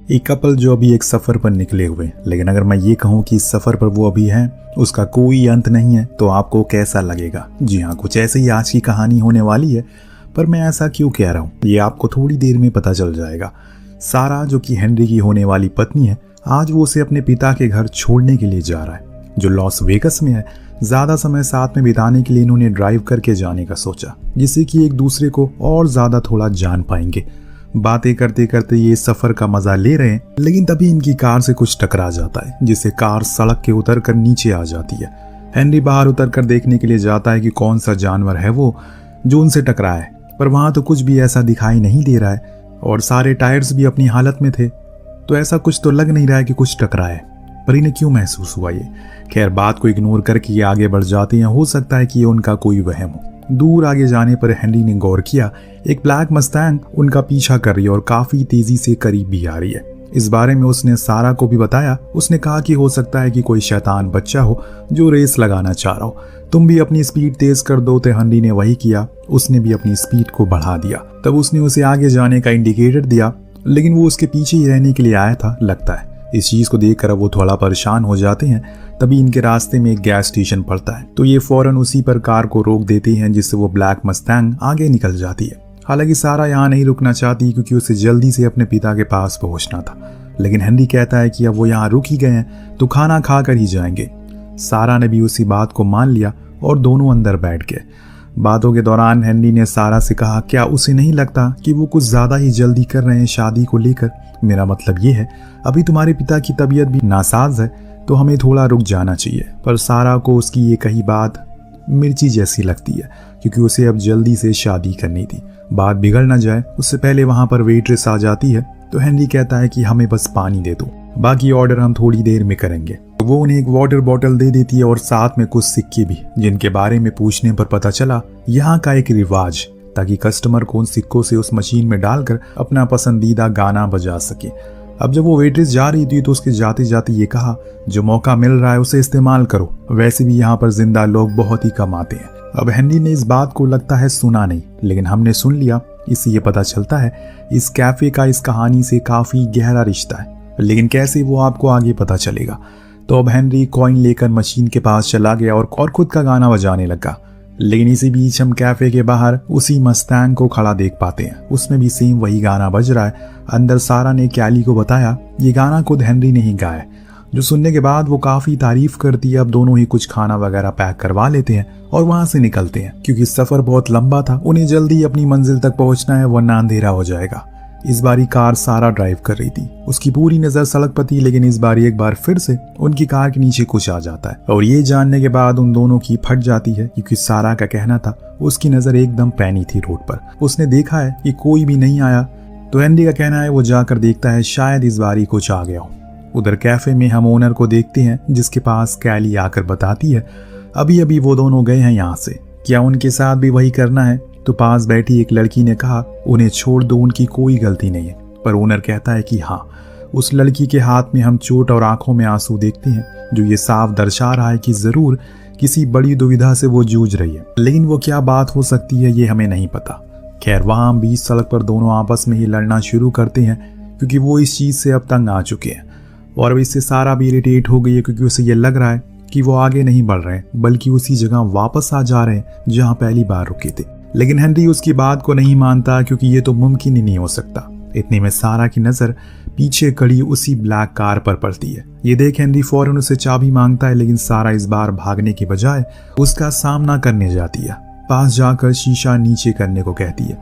एक कपल जो अभी एक सफ़र पर निकले हुए, लेकिन अगर मैं ये कहूँ कि इस सफ़र पर वो अभी हैं, उसका कोई अंत नहीं है, तो आपको कैसा लगेगा? जी हाँ, कुछ ऐसे ही आज की कहानी होने वाली है। पर मैं ऐसा क्यों कह रहा हूँ, ये आपको थोड़ी देर में पता चल जाएगा। सारा, जो कि हेनरी की होने वाली पत्नी है, आज वो उसे अपने पिता के घर छोड़ने के लिए जा रहा है, जो लॉस वेगस में है। ज़्यादा समय साथ में बिताने के लिए इन्होंने ड्राइव करके जाने का सोचा, जिससे कि एक दूसरे को और ज़्यादा थोड़ा जान पाएंगे। बातें करते करते ये सफर का मजा ले रहे हैं, लेकिन तभी इनकी कार से कुछ टकरा जाता है, जिससे कार सड़क के उतर कर नीचे आ जाती है। हेनरी बाहर उतर कर देखने के लिए जाता है कि कौन सा जानवर है वो जो उनसे टकरा है, पर वहां तो कुछ भी ऐसा दिखाई नहीं दे रहा है और सारे टायर्स भी अपनी हालत में थे, तो ऐसा कुछ तो लग नहीं रहा है कि कुछ टकरा है। पर इन्हें क्यों महसूस हुआ ये? खैर, बात को इग्नोर करके ये आगे बढ़ जाते हैं। हो सकता है कि ये उनका कोई वहम हो। दूर आगे जाने पर हेनरी ने गौर किया, एक ब्लैक मस्टैंग उनका पीछा कर रही है और काफी तेजी से करीब भी आ रही है। इस बारे में उसने सारा को भी बताया। उसने कहा कि हो सकता है कि कोई शैतान बच्चा हो जो रेस लगाना चाह रहा हो, तुम भी अपनी स्पीड तेज कर दो। तो हेनरी ने वही किया, उसने भी अपनी स्पीड को बढ़ा दिया। तब उसने उसे आगे जाने का इंडिकेटर दिया, लेकिन वो उसके पीछे ही रहने के लिए आया था लगता है। इस चीज को देखकर वो थोड़ा परेशान हो जाते हैं। तभी इनके रास्ते में एक गैस स्टेशन पड़ता है, तो ये फौरन उसी पर कार को रोक देते हैं, जिससे वो ब्लैक मस्टैंग आगे निकल जाती है। हालांकि सारा यहाँ नहीं रुकना चाहती, क्योंकि उसे जल्दी से अपने पिता के पास पहुंचना था। लेकिन हेनरी कहता है कि अब वो यहाँ रुक ही गए हैं तो खाना खा कर ही जाएंगे। सारा ने भी उसी बात को मान लिया और दोनों अंदर बैठ गए। बातों के दौरान हेनरी ने सारा से कहा, क्या उसे नहीं लगता कि वो कुछ ज्यादा ही जल्दी कर रहे हैं शादी को लेकर? मेरा मतलब ये है, अभी तुम्हारे पिता की तबीयत भी नासाज है, तो हमें थोड़ा रुक जाना चाहिए। पर सारा को उसकी ये कही बात मिर्ची जैसी लगती है, क्योंकि उसे अब जल्दी से शादी करनी थी। बात बिगड़ ना जाए उससे पहले वहां पर वेट्रेस आ जाती है, तो हेनरी कहता है कि हमें बस पानी दे दो, बाकी ऑर्डर हम थोड़ी देर में करेंगे। वो उन्हें एक वाटर बॉटल दे देती है और साथ में कुछ सिक्के भी, जिनके बारे में पूछने पर पता चला यहाँ का एक रिवाज, ताकि कस्टमर को उन सिक्कों से उस मशीन में डालकर अपना पसंदीदा गाना बजा सके। अब जब वो वेट्रेस जा रही थी तो उसके जाते जाते ये कहा, जो मौका मिल रहा है उसे इस्तेमाल करो, वैसे भी यहाँ पर जिंदा लोग बहुत ही कम आते हैं। अब हेनरी ने इस बात को लगता है सुना नहीं, लेकिन हमने सुन लिया। इससे ये पता चलता है इस कैफे का इस कहानी से काफी गहरा रिश्ता है, लेकिन कैसे वो आपको आगे पता चलेगा। तो अब हेनरी कॉइन लेकर मशीन के पास चला गया और खुद का गाना बजाने लगा। लेकिन इसी बीच हम कैफे के बाहर उसी मस्टैंग को खड़ा देख पाते हैं, उसमें भी सेम वही गाना बज रहा है। अंदर सारा ने कैली को बताया ये गाना खुद हेनरी ने ही गाया, जो सुनने के बाद वो काफी तारीफ करती है। अब दोनों ही कुछ खाना वगैरह पैक करवा लेते हैं और वहां से निकलते हैं, क्योंकि सफर बहुत लंबा था, उन्हें जल्दी अपनी मंजिल तक पहुंचना है, वरना अंधेरा हो जाएगा। इस बारी कार सारा ड्राइव कर रही थी, उसकी पूरी नजर सड़क पर थी, लेकिन इस बार एक बार फिर से उनकी कार के नीचे कुछ आ जाता है और ये जानने के बाद उन दोनों की फट जाती है, क्योंकि सारा का कहना था उसकी नजर एकदम पैनी थी रोड पर। उसने देखा है कि कोई भी नहीं आया, तो हेनरी का कहना है वो जाकर देखता है शायद इस बारी कुछ आ गया हो। उधर कैफे में हम ओनर को देखते हैं, जिसके पास कैली आकर बताती है अभी अभी वो दोनों गए हैं यहाँ से, क्या उनके साथ भी वही करना है? तो पास बैठी एक लड़की ने कहा उन्हें छोड़ दो, उनकी कोई गलती नहीं है। पर ओनर कहता है कि हाँ, उस लड़की के हाथ में हम चोट और आंखों में आंसू देखते हैं, जो ये साफ दर्शा रहा है कि जरूर किसी बड़ी दुविधा से वो जूझ रही है, लेकिन वो क्या बात हो सकती है ये हमें नहीं पता। खैर, वहां बीच सड़क पर दोनों आपस में ही लड़ना शुरू करते हैं, क्योंकि वो इस चीज से अब तंग आ चुके हैं और अब इससे सारा भी इरिटेट हो गई है, क्योंकि उसे ये लग रहा है कि वो आगे नहीं बढ़ रहे हैं, बल्कि उसी जगह वापस आ जा रहे हैं जहाँ पहली बार रुके थे। लेकिन हेनरी उसकी बात को नहीं मानता, क्योंकि ये तो मुमकिन ही नहीं हो सकता। इतने में सारा की नजर पीछे खड़ी उसी ब्लैक कार पर पड़ती है। ये देख हेनरी फौरन उसे चाबी मांगता है, लेकिन सारा इस बार भागने की बजाय उसका सामना करने जाती है। पास जाकर शीशा नीचे करने को कहती है।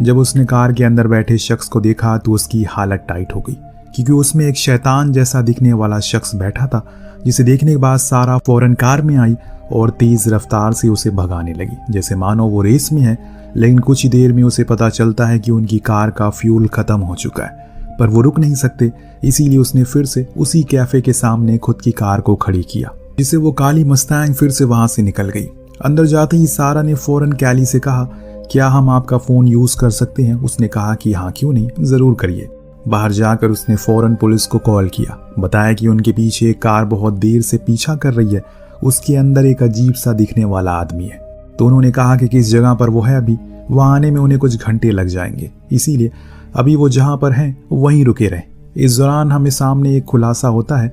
जब उसने कार के अंदर बैठे शख्स को देखा तो उसकी हालत टाइट हो गई, क्योंकि उसमें एक शैतान जैसा दिखने वाला शख्स बैठा था, जिसे देखने के बाद सारा फौरन कार में आई और तेज रफ्तार से उसे भगाने लगी, जैसे मानो वो रेस में है। लेकिन कुछ ही देर में उसे पता चलता है कि उनकी कार का फ्यूल खत्म हो चुका है, पर वो रुक नहीं सकते, इसीलिए उसने फिर से उसी कैफे के सामने खुद की कार को खड़ी किया, जिससे वो काली मस्टैंग फिर से वहां से निकल गई। अंदर जाते ही सारा ने फौरन कैली से कहा, क्या हम आपका फोन यूज कर सकते हैं? उसने कहा कि हाँ, क्यों नहीं, जरूर करिए। बाहर जाकर उसने फौरन पुलिस को कॉल किया, बताया कि उनके पीछे एक कार बहुत देर से पीछा कर रही है, उसके अंदर एक अजीब सा दिखने वाला आदमी है। तो उन्होंने कहा कि किस जगह पर वो है, अभी वहां आने में उन्हें कुछ घंटे लग जाएंगे, इसीलिए अभी वो जहां पर हैं वहीं रुके रहे। इस दौरान हमें सामने एक खुलासा होता है,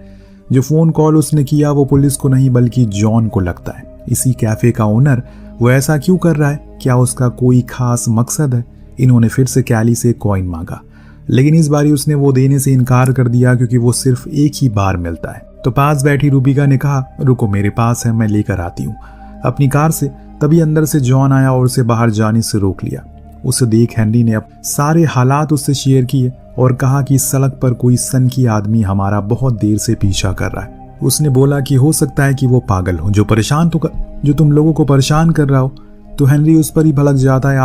जो फ़ोन कॉल उसने किया वो पुलिस को नहीं बल्कि जॉन को लगता है। इसी कैफ़े का ओनर वो ऐसा क्यों कर रहा है? क्या उसका कोई खास मकसद है? इन्होंने फिर से कैली से कॉइन मांगा, लेकिन इस बारी उसने वो देने से इनकार कर दिया क्योंकि वो सिर्फ एक ही बार मिलता है। तो पास बैठी रूबिका ने कहा, रुको मेरे पास है, मैं लेकर आती हूँ अपनी कार से। तभी अंदर से जॉन आया और उसे बाहर जाने से रोक लिया। उसे देख हेनरी ने अब सारे हालात उससे शेयर किए और कहा कि सड़क पर कोई सनकी आदमी हमारा बहुत देर से पीछा कर रहा है। उसने बोला कि हो सकता है कि वो पागल हो जो तुम लोगों को परेशान कर रहा हो। तो हेनरी उस पर ही भड़क जाता है,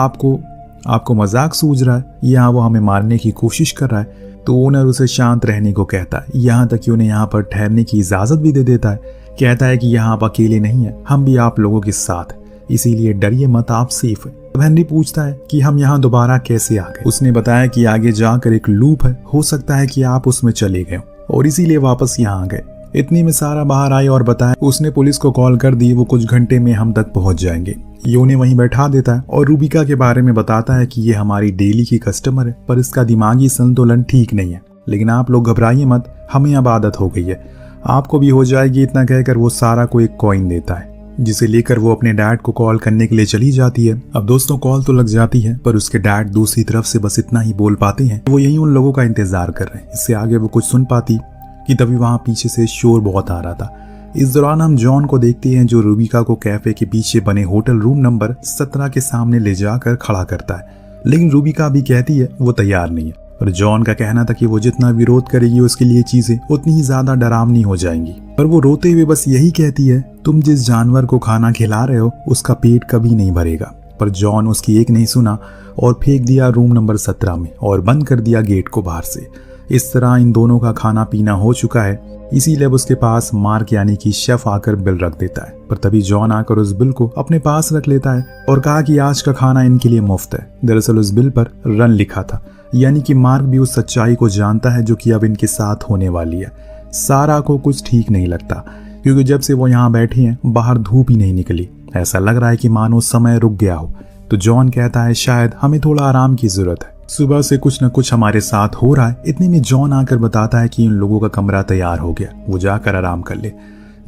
आपको मजाक सूझ रहा है, यहाँ वो हमें मारने की कोशिश कर रहा है। तो ओनर उसे शांत रहने को कहता है, यहाँ तक कि उन्हें यहाँ पर ठहरने की इजाजत भी दे देता है। कहता है कि यहाँ आप अकेले नहीं है, हम भी आप लोगों के साथ हैं, इसीलिए डरिए मत, आप सेफ है। तब हेनरी पूछता है कि हम यहाँ दोबारा कैसे आ गए। उसने बताया कि आगे जाकर एक लूप है, हो सकता है कि आप उसमें चले गए और इसीलिए वापस यहाँ आ गए। इतनी में सारा बाहर आई और बताया उसने पुलिस को कॉल कर दी, वो कुछ घंटे में हम तक पहुंच जाएंगे। ये उन्हें वहीं बैठा देता है और रूबिका के बारे में बताता है कि ये हमारी डेली की कस्टमर है, पर इसका दिमागी संतुलन ठीक नहीं है। लेकिन आप लोग घबराइए मत, हमें अब आदत हो गई है, आपको भी हो जाएगी। इतना कहकर वो सारा को एक कॉइन देता है, जिसे लेकर वो अपने डैड को कॉल करने के लिए चली जाती है। अब दोस्तों कॉल तो लग जाती है, पर उसके डैड दूसरी तरफ से बस इतना ही बोल पाते हैं, वो यही उन लोगों का इंतजार कर रहे हैं। इससे आगे वो कुछ सुन पाती कि तभी वहां पीछे से शोर बहुत आ रहा था। इस दौरान हम जॉन को देखते हैं जो रूबिका को कैफे के पीछे बने होटल रूम नंबर 17 के सामने ले जाकर खड़ा करता है। लेकिन रूबिका भी कहती है वो तैयार नहीं है, पर जॉन का कहना था कि वो जितना विरोध करेगी उसके लिए चीजें उतनी ही ज्यादा डरावनी हो जाएंगी। पर वो रोते हुए बस यही कहती है, तुम जिस जानवर को खाना खिला रहे हो उसका पेट कभी नहीं भरेगा। पर जॉन उसकी एक नहीं सुना और फेंक दिया रूम नंबर 17 में और बंद कर दिया गेट को बाहर से। इस तरह इन दोनों का खाना पीना हो चुका है, इसीलिए उसके पास मार्क यानी कि शेफ आकर बिल रख देता है। पर तभी जॉन आकर उस बिल को अपने पास रख लेता है और कहा कि आज का खाना इनके लिए मुफ्त है। दरअसल उस बिल पर रन लिखा था, यानी कि मार्क भी उस सच्चाई को जानता है जो कि अब इनके साथ होने वाली है। सारा को कुछ ठीक नहीं लगता क्योंकि जब से वो यहाँ बैठी हैं बाहर धूप ही नहीं निकली। ऐसा लग रहा है कि मानो समय रुक गया हो। तो जॉन कहता है शायद हमें थोड़ा आराम की जरूरत है, सुबह से कुछ न कुछ हमारे साथ हो रहा है। इतने में जॉन आकर बताता है कि इन लोगों का कमरा तैयार हो गया, वो जाकर आराम कर ले।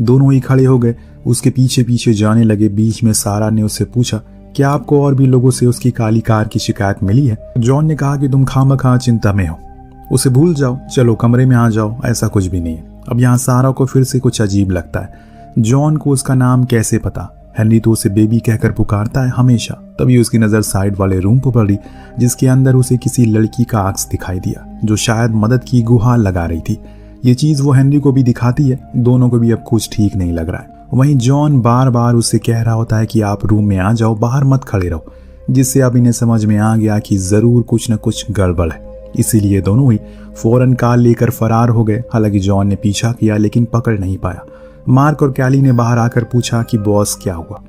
दोनों ही खड़े हो गए, उसके पीछे पीछे जाने लगे। बीच में सारा ने उससे पूछा, क्या आपको और भी लोगों से उसकी काली कार की शिकायत मिली है? जॉन ने कहा कि तुम खामखा चिंता में हो, उसे भूल जाओ, चलो कमरे में आ जाओ, ऐसा कुछ भी नहीं है। अब यहाँ सारा को फिर से कुछ अजीब लगता है। जॉन को उसका नाम कैसे पता? हेनरी तो उसे बेबी कहकर पुकारता है हमेशा। तभी उसकी नजर साइड वाले रूम पर पड़ी, जिसके अंदर उसे किसी लड़की का अक्स दिखाई दिया जो शायद मदद की गुहार लगा रही थी। ये चीज वो हेनरी को भी दिखाती है। दोनों को भी अब कुछ ठीक नहीं लग रहा है। वहीं जॉन बार बार उससे कह रहा होता है कि आप रूम में आ जाओ, बाहर मत खड़े रहो, जिससे अब इन्हें समझ में आ गया कि जरूर कुछ न कुछ गड़बड़ है। इसीलिए दोनों ही फौरन कार लेकर फरार हो गए। हालांकि जॉन ने पीछा किया लेकिन पकड़ नहीं पाया। मार्क और कैली ने बाहर आकर पूछा कि बॉस क्या हुआ।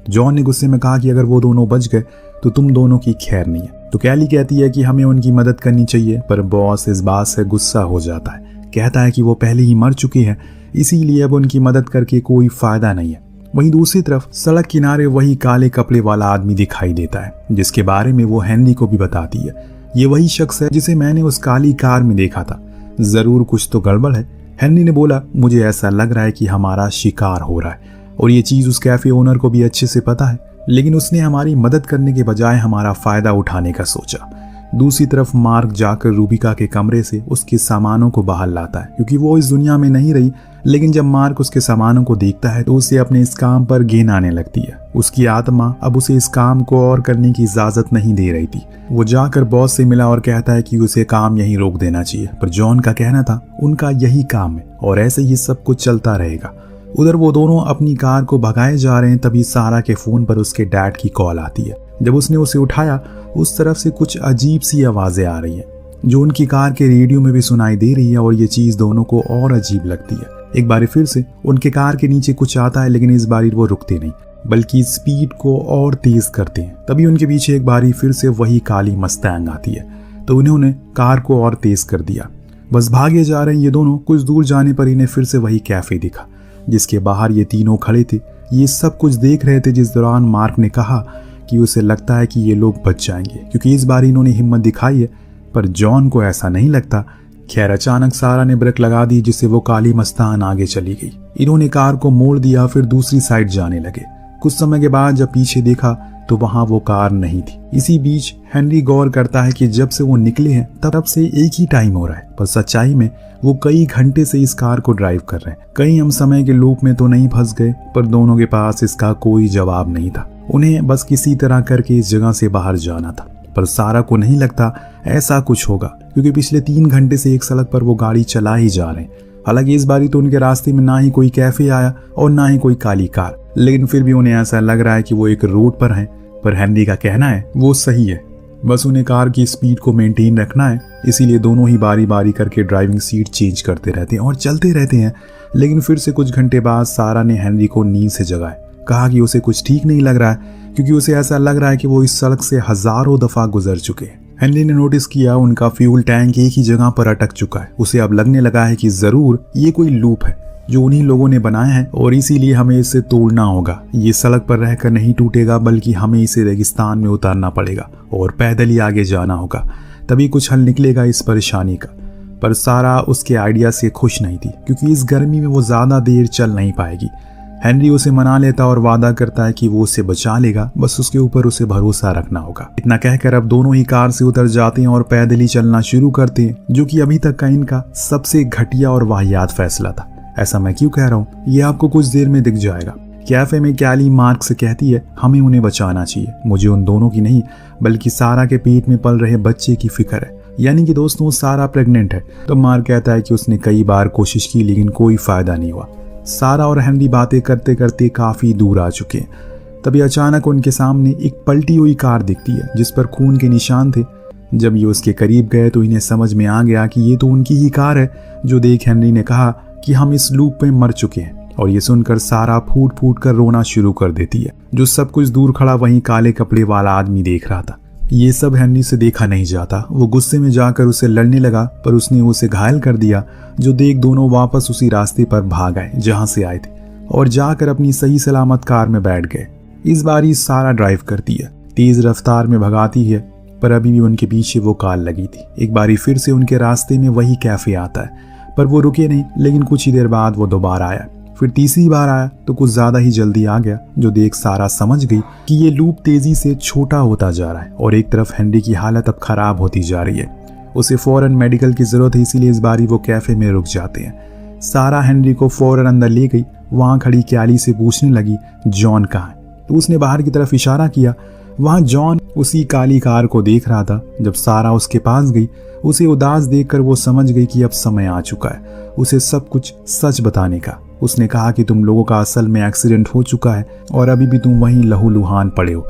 जॉन ने गुस्से में कहा कि अगर वो दोनों बच गए तो तुम दोनों की खैर नहीं है। तो कैली कहती है कि हमें उनकी मदद करनी चाहिए, पर बॉस इस बात से गुस्सा हो जाता है। कहता है कि वो पहले ही मर चुके हैं, इसीलिए अब उनकी मदद करके कोई फायदा नहीं है। वहीं दूसरी तरफ सड़क किनारे वही काले कपड़े वाला आदमी दिखाई देता है, जिसके बारे में वो हेनरी को भी बताती है। ये वही शख्स है जिसे मैंने उस काली कार में देखा था, जरूर कुछ तो गड़बड़ है। हेनरी ने बोला, मुझे ऐसा लग रहा है कि हमारा शिकार हो रहा है और ये चीज उस कैफे ओनर को भी अच्छे से पता है, लेकिन उसने हमारी मदद करने के बजाय हमारा फायदा उठाने का सोचा। दूसरी तरफ मार्क जाकर रूबिका के कमरे से उसके सामानों को बाहर लाता है, क्योंकि वो इस दुनिया में नहीं रही। लेकिन जब मार्क उसके सामानों को देखता है तो उसे अपने इस काम पर घिन आने लगती है। उसकी आत्मा अब उसे इस काम को और करने की इजाजत नहीं दे रही थी। वो जाकर बॉस से मिला और कहता है कि उसे काम यहीं रोक देना चाहिए, पर जॉन का कहना था उनका यही काम है और ऐसे ही सब कुछ चलता रहेगा। उधर वो दोनों अपनी कार को भगाए जा रहे हैं, तभी सारा के फोन पर उसके डैड की कॉल आती है। जब उसने उसे उठाया, उस तरफ से कुछ अजीब सी आवाजें आ रही हैं जो उनकी कार के रेडियो में भी सुनाई दे रही है और ये चीज दोनों को और अजीब लगती है। एक बार फिर से उनके कार के नीचे कुछ आता है, लेकिन इस बारी वो रुकते नहीं बल्कि स्पीड को और तेज करते हैं। तभी उनके पीछे एक बारी फिर से वही काली मस्टैंग आती है, तो उन्होंने कार को और तेज कर दिया। बस भागे जा रहे हैं ये दोनों। कुछ दूर जाने पर इन्हें फिर से वही कैफे दिखा, जिसके बाहर ये तीनों खड़े थे। ये सब कुछ देख रहे थे, जिस दौरान मार्क ने कहा कि उसे लगता है कि ये लोग बच जाएंगे क्योंकि इस बार इन्होंने हिम्मत दिखाई है। पर जॉन को ऐसा नहीं लगता खैर अचानक सारा ने ब्रेक लगा दी, जिससे वो काली मस्तान आगे चली गई। इन्होंने कार को मोड़ दिया, फिर दूसरी साइड जाने लगे। कुछ समय के बाद जब पीछे देखा तो वहां वो कार नहीं थी। इसी बीच हेनरी गौर करता है कि जब से वो निकले हैं तब से एक ही टाइम हो रहा है, पर सच्चाई में वो कई घंटे से इस कार को ड्राइव कर रहे हैं। कहीं हम समय के लूप में तो नहीं फंस गए, पर दोनों के पास इसका कोई जवाब नहीं था। उन्हें बस किसी तरह करके इस जगह से बाहर जाना था, पर सारा को नहीं लगता ऐसा कुछ होगा, क्योंकि पिछले 3 घंटे से एक सड़क पर वो गाड़ी चला ही जा रहे हैं। हालांकि इस बारी तो उनके रास्ते में ना ही कोई कैफे आया और ना ही कोई काली कार, लेकिन फिर भी उन्हें ऐसा लग रहा है कि वो एक रोड पर हैं। पर हेनरी का कहना है वो सही है, बस उन्हें कार की स्पीड को मेंटेन रखना है। इसीलिए दोनों ही बारी बारी करके ड्राइविंग सीट चेंज करते रहते हैं और चलते रहते हैं। लेकिन फिर से कुछ घंटे बाद सारा ने हेनरी को नींद से जगाया। कहा कि उसे कुछ ठीक नहीं लग रहा है, क्योंकि उसे ऐसा लग रहा है कि वो इस सड़क से हजारों दफा गुजर चुके हैं। हेनरी ने नोटिस किया उनका फ्यूल टैंक एक ही जगह पर अटक चुका है। उसे अब लगने लगा है कि जरूर ये कोई लूप है जो उन्हीं लोगों ने बनाया है और इसीलिए हमें इसे तोड़ना होगा। ये सड़क पर रहकर नहीं टूटेगा, बल्कि हमें इसे रेगिस्तान में उतारना पड़ेगा और पैदल ही आगे जाना होगा, तभी कुछ हल निकलेगा इस परेशानी का। पर सारा उसके आइडिया से खुश नहीं थी, क्योंकि इस गर्मी में वो ज्यादा देर चल नहीं पाएगी। हेनरी उसे मना लेता और वादा करता है कि वो उसे बचा लेगा, बस उसके ऊपर उसे भरोसा रखना होगा। इतना कहकर अब दोनों ही कार से उतर जाते हैं और पैदल ही चलना शुरू करते हैं, जो कि अभी तक का इनका सबसे घटिया और वाहियात फैसला था। ऐसा मैं क्यों कह रहा हूँ ये आपको कुछ देर में दिख जाएगा। कैफे में कैली मार्क से कहती है हमें उन्हें बचाना चाहिए। मुझे उन दोनों की नहीं, बल्कि सारा के पेट में पल रहे बच्चे की फिक्र है। यानी कि दोस्तों सारा प्रेग्नेंट है। तो मार्क कहता है कि उसने कई बार कोशिश की, लेकिन कोई फायदा नहीं हुआ। सारा और हेनरी बातें करते करते काफी दूर आ चुके हैं। तभी अचानक उनके सामने एक पलटी हुई कार दिखती है, जिस पर खून के निशान थे। जब ये उसके करीब गए तो इन्हें समझ में आ गया कि ये तो उनकी ही कार है। जो देख हेनरी ने कहा कि हम इस लूप में मर चुके हैं, और ये सुनकर सारा फूट फूट कर रोना शुरू कर देती है। जो सब कुछ दूर खड़ा वहीं काले कपड़े वाला आदमी देख रहा था। ये सब हेनरी से देखा नहीं जाता। वो गुस्से में जाकर उसे लड़ने लगा, पर उसने उसे घायल कर दिया। जो देख दोनों वापस उसी रास्ते पर भाग आए जहां से आए थे, और जाकर अपनी सही सलामत कार में बैठ गए। इस बारी सारा ड्राइव करती है, तेज रफ्तार में भगाती है, पर अभी भी उनके पीछे वो कार लगी थी। एक बारी फिर से उनके रास्ते में वही कैफे आता है, पर वो रुके नहीं। लेकिन कुछ ही देर बाद वो दोबारा आया। फिर तीसरी बार आया तो कुछ ज्यादा ही जल्दी आ गया। जो देख सारा समझ गई कि ये लूप तेजी से छोटा होता जा रहा है, और एक तरफ हेनरी की हालत अब खराब होती जा रही है। उसे फौरन मेडिकल की जरूरत है, इसीलिए इस बारी वो कैफे में रुक जाते हैं। सारा हेनरी को फौरन अंदर ले गई। वहां खड़ी कैली से पूछने लगी जॉन कहाँ है, तो उसने बाहर की तरफ इशारा किया। वहां जॉन उसी काली कार को देख रहा था। जब सारा उसके पास गई, उसे उदास देखकर वो समझ गई कि अब समय आ चुका है उसे सब कुछ सच बताने का। उसने कहा कि तुम लोगों का असल में एक्सीडेंट हो चुका है और अभी भी तुम वहीं लहूलुहान पड़े हो।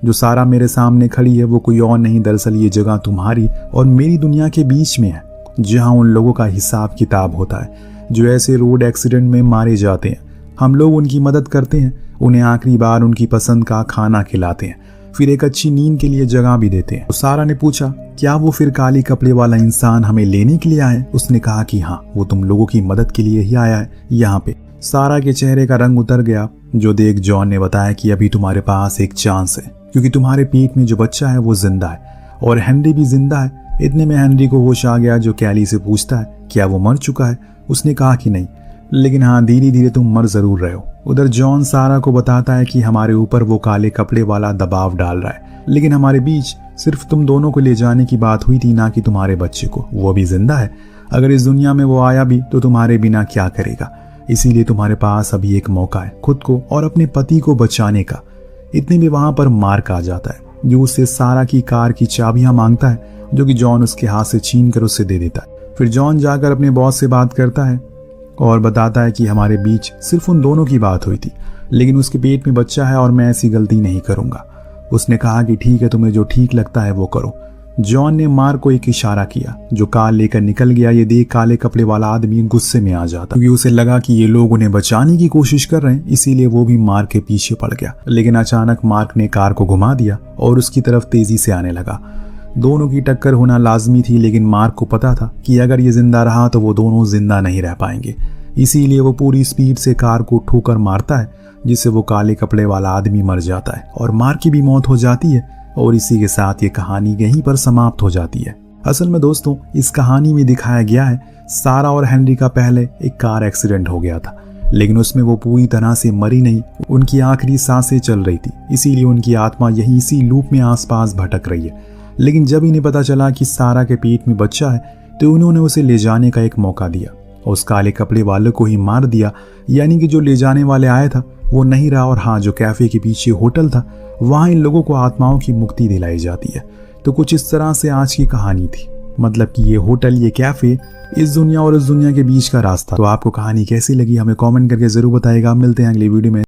जो सारा मेरे सामने खड़ी है वो कोई और नहीं, दरअसल ये जगह तुम्हारी और मेरी दुनिया के बीच में है, जहां उन लोगों का हिसाब किताब होता है जो ऐसे रोड एक्सीडेंट में मारे जाते हैं। हम लोग उनकी मदद करते हैं, उन्हें आखिरी बार उनकी पसंद का खाना खिलाते हैं, फिर एक अच्छी नींद के लिए जगह भी देते हैं। तो सारा ने पूछा क्या वो फिर काली कपड़े वाला इंसान हमें लेने के लिए आया है? उसने कहा कि हाँ, वो तुम लोगों की मदद के लिए ही आया है यहाँ पे। सारा के चेहरे का रंग उतर गया। जो देख जॉन ने बताया कि अभी तुम्हारे पास एक चांस है, क्योंकि तुम्हारे पेट में जो बच्चा है वो जिंदा है और हेनरी भी जिंदा है। इतने में हेनरी को होश आ गया, जो कैली से पूछता है क्या वो मर चुका है। उसने कहा कि नहीं, लेकिन हाँ धीरे धीरे तुम मर जरूर रहे हो। उधर जॉन सारा को बताता है कि हमारे ऊपर वो काले कपड़े वाला दबाव डाल रहा है, लेकिन हमारे बीच सिर्फ तुम दोनों को ले जाने की बात हुई थी, ना कि तुम्हारे बच्चे को। वो भी जिंदा है। अगर इस दुनिया में वो आया भी तो तुम्हारे बिना क्या करेगा। इसीलिए तुम्हारे पास अभी एक मौका है खुद को और अपने पति को बचाने का। इतने में वहां पर मार्क आ जाता है, जो उससे सारा की कार की चाबियां मांगता है, जो कि जॉन उसके हाथ से छीन कर उसे दे देता है। फिर जॉन जाकर अपने बॉस से बात करता है और बताता है कि हमारे बीच सिर्फ उन दोनों की बात हुई थी, लेकिन उसके पेट में बच्चा है और मैं ऐसी गलती नहीं करूंगा। उसने कहा कि ठीक है, तुम्हें जो ठीक लगता है वो करो। जॉन ने मार्क को एक इशारा किया, जो कार लेकर निकल गया। ये देख काले कपड़े वाला आदमी गुस्से में आ जाता, क्योंकि उसे लगा कि ये लोग उन्हें बचाने की कोशिश कर रहे हैं, इसीलिए वो भी मार्क के पीछे पड़ गया। लेकिन अचानक मार्क ने कार को घुमा दिया और उसकी तरफ तेजी से आने लगा। दोनों की टक्कर होना लाजमी थी, लेकिन मार्क को पता था कि अगर ये जिंदा रहा तो वो दोनों जिंदा नहीं रह पाएंगे। इसीलिए वो पूरी स्पीड से कार को ठोकर मारता है, जिससे वो काले कपड़े वाला आदमी मर जाता है और मार्क की भी मौत हो जाती है। और इसी के साथ ये कहानी यहीं पर समाप्त हो जाती है। असल में दोस्तों इस कहानी में दिखाया गया है सारा और हेनरी का पहले एक कार एक्सीडेंट हो गया था, लेकिन उसमें वो पूरी तरह से मरी नहीं, उनकी आखिरी सांसें चल रही थी, इसीलिए उनकी आत्मा यही इसी लूप में आसपास भटक रही है। लेकिन जब इन्हें पता चला कि सारा के पेट में बच्चा है तो उन्होंने उसे ले जाने का एक मौका दिया और उस काले कपड़े वाले को ही मार दिया, यानी कि जो ले जाने वाले आया था वो नहीं रहा। और हाँ, जो कैफे के पीछे होटल था वहां इन लोगों को आत्माओं की मुक्ति दिलाई जाती है। तो कुछ इस तरह से आज की कहानी थी, मतलब कि ये होटल, ये कैफे, इस दुनिया और उस दुनिया के बीच का रास्ता। तो आपको कहानी कैसी लगी हमें कमेंट करके जरूर बताइएगा। मिलते हैं अगली वीडियो में।